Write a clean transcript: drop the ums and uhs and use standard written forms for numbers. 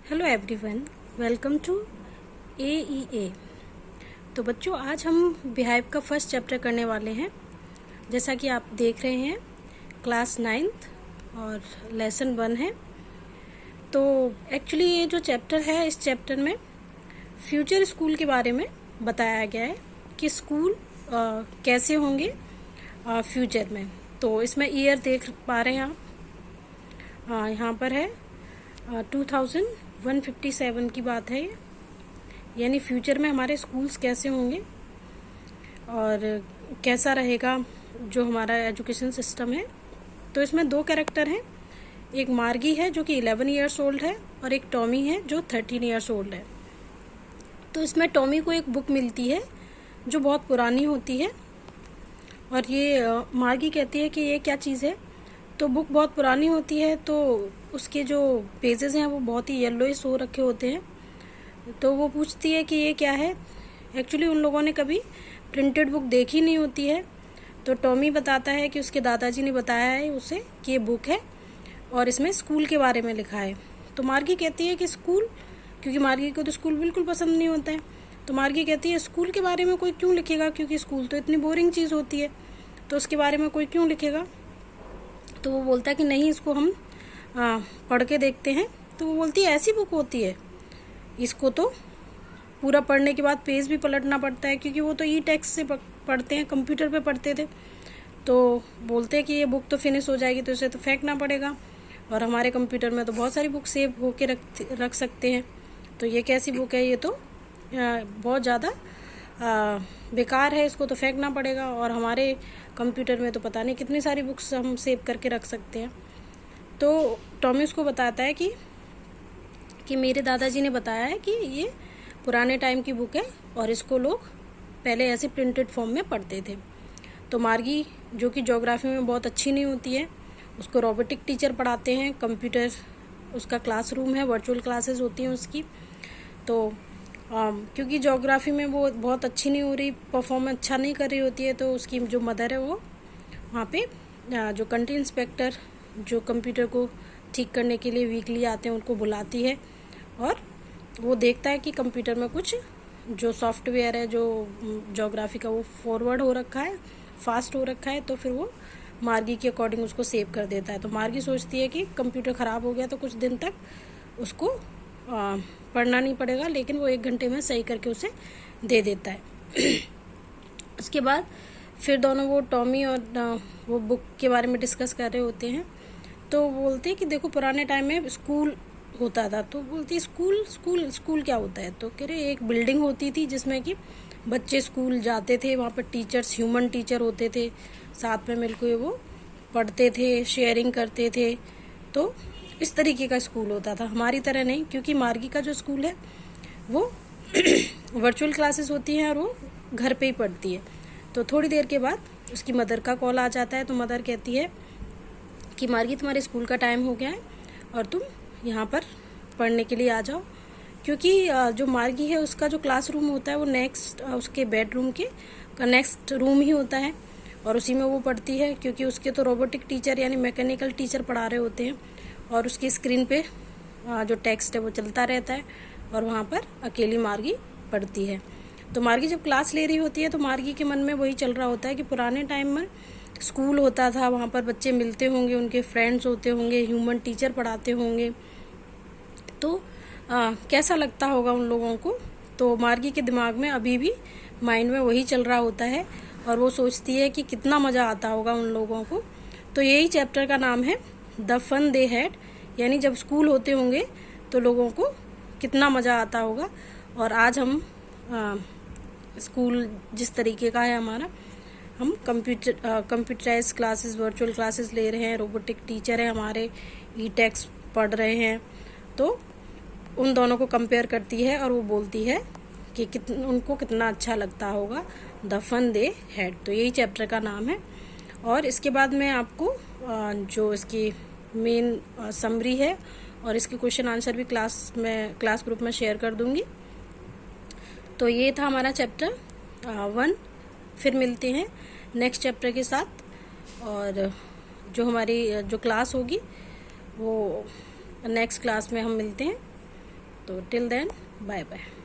Hello everyone, welcome to AEA। तो बच्चों, आज हम बिहेव का फर्स्ट चैप्टर करने वाले हैं। जैसा कि आप देख रहे हैं, क्लास 9th और लेसन 1 है। तो एक्चुअली ये जो चैप्टर है, इस चैप्टर में फ्यूचर स्कूल के बारे में बताया गया है कि स्कूल कैसे होंगे फ्यूचर में। तो इसमें ईयर देख पा रहे हैं आप, यहाँ पर है 2157 की बात है ये, यानी फ्यूचर में हमारे स्कूल्स कैसे होंगे और कैसा रहेगा जो हमारा एजुकेशन सिस्टम है। तो इसमें दो कैरेक्टर हैं, एक मार्गी है जो कि 11 ईयर्स ओल्ड है और एक टॉमी है जो 13 ईयर्स ओल्ड है। तो इसमें टॉमी को एक बुक मिलती है जो बहुत पुरानी होती है और ये मार्गी कहती है कि ये क्या चीज़ है। तो बुक बहुत पुरानी होती है, तो उसके जो पेजेस हैं वो बहुत ही येलोइश हो रखे होते हैं। तो वो पूछती है कि ये क्या है। एक्चुअली उन लोगों ने कभी प्रिंटेड बुक देखी नहीं होती है। तो टॉमी बताता है कि उसके दादाजी ने बताया है उसे कि ये बुक है और इसमें स्कूल के बारे में लिखा है। तो मार्गी कहती है कि स्कूल, क्योंकि मार्गी को तो स्कूल बिल्कुल पसंद नहीं होता है। तो मार्गी कहती है स्कूल के बारे में कोई क्यों लिखेगा, क्योंकि स्कूल तो इतनी बोरिंग चीज़ होती है, तो उसके बारे में कोई क्यों लिखेगा। तो वो बोलता है कि नहीं, इसको हम पढ़ के देखते हैं। तो वो बोलती है ऐसी बुक होती है, इसको तो पूरा पढ़ने के बाद पेज भी पलटना पड़ता है, क्योंकि वो तो ई टेक्स्ट से पढ़ते हैं, कंप्यूटर पे पढ़ते थे। तो बोलते हैं कि ये बुक तो फिनिश हो जाएगी तो इसे तो फेंकना पड़ेगा, और हमारे कंप्यूटर में तो बहुत सारी बुक सेव होके रख सकते हैं। तो ये कैसी बुक है, ये तो बहुत ज़्यादा बेकार है, इसको तो फेंकना पड़ेगा। और हमारे कंप्यूटर में तो पता नहीं कितनी सारी बुक्स हम सेव करके रख सकते हैं। तो टॉमी उसको बताता है कि मेरे दादाजी ने बताया है कि ये पुराने टाइम की बुक है और इसको लोग पहले ऐसे प्रिंटेड फॉर्म में पढ़ते थे। तो मार्गी, जो कि ज्योग्राफी में बहुत अच्छी नहीं होती है, उसको रोबोटिक टीचर पढ़ाते हैं। कंप्यूटर उसका क्लासरूम है, वर्चुअल क्लासेस होती हैं उसकी। तो क्योंकि ज्योग्राफी में वो बहुत अच्छी नहीं हो रही, परफॉर्म अच्छा नहीं कर रही होती है, तो उसकी जो मदर है वो वहाँ पे जो कंट्री इंस्पेक्टर जो कंप्यूटर को ठीक करने के लिए वीकली आते हैं उनको बुलाती है, और वो देखता है कि कंप्यूटर में कुछ जो सॉफ्टवेयर है जो ज्योग्राफी का वो फॉरवर्ड हो रखा है, फास्ट हो रखा है। तो फिर वो मार्गी के अकॉर्डिंग उसको सेव कर देता है। तो मार्गी सोचती है कि कंप्यूटर ख़राब हो गया तो कुछ दिन तक उसको पढ़ना नहीं पड़ेगा, लेकिन वो 1 घंटे में सही करके उसे दे देता है। उसके बाद फिर दोनों वो टॉमी और वो बुक के बारे में डिस्कस कर रहे होते हैं। तो बोलते हैं कि देखो पुराने टाइम में स्कूल होता था। तो बोलती है स्कूल स्कूल स्कूल क्या होता है। तो कह रहे एक बिल्डिंग होती थी जिसमें कि बच्चे स्कूल जाते थे, वहाँ पर टीचर्स, ह्यूमन टीचर होते थे, साथ में मिलकर वो पढ़ते थे, शेयरिंग करते थे। तो इस तरीके का स्कूल होता था, हमारी तरह नहीं, क्योंकि मार्गी का जो स्कूल है वो वर्चुअल क्लासेस होती हैं और वो घर पे ही पढ़ती है। तो थोड़ी देर के बाद उसकी मदर का कॉल आ जाता है। तो मदर कहती है कि मार्गी, तुम्हारे स्कूल का टाइम हो गया है और तुम यहाँ पर पढ़ने के लिए आ जाओ। क्योंकि जो मार्गी है उसका जो क्लासरूम होता है वो नेक्स्ट उसके बेडरूम के नेक्स्ट रूम ही होता है और उसी में वो पढ़ती है, क्योंकि उसके तो रोबोटिक टीचर यानी मैकेनिकल टीचर पढ़ा रहे होते हैं और उसकी स्क्रीन पे जो टेक्स्ट है वो चलता रहता है और वहाँ पर अकेली मार्गी पढ़ती है। तो मार्गी जब क्लास ले रही होती है तो मार्गी के मन में वही चल रहा होता है कि पुराने टाइम में स्कूल होता था, वहाँ पर बच्चे मिलते होंगे, उनके फ्रेंड्स होते होंगे, ह्यूमन टीचर पढ़ाते होंगे, तो कैसा लगता होगा उन लोगों को। तो मार्गी के दिमाग में अभी भी माइंड में वही चल रहा होता है और वो सोचती है कि कितना मज़ा आता होगा उन लोगों को। तो यही चैप्टर का नाम है द फन दे हैड, यानी जब स्कूल होते होंगे तो लोगों को कितना मज़ा आता होगा। और आज हम स्कूल जिस तरीके का है हमारा, हम कंप्यूटराइज क्लासेस, वर्चुअल क्लासेस ले रहे हैं, रोबोटिक टीचर है हमारे, ई टेक्स्ट पढ़ रहे हैं। तो उन दोनों को कंपेयर करती है और वो बोलती है कि उनको कितना अच्छा लगता होगा, द फन दे हैड। तो यही चैप्टर का नाम है। और इसके बाद मैं आपको जो इसकी मेन समरी है और इसके क्वेश्चन आंसर भी क्लास ग्रुप में शेयर कर दूंगी। तो ये था हमारा चैप्टर 1। फिर मिलते हैं नेक्स्ट चैप्टर के साथ, और जो हमारी जो क्लास होगी वो नेक्स्ट क्लास में हम मिलते हैं। तो टिल देन बाय बाय।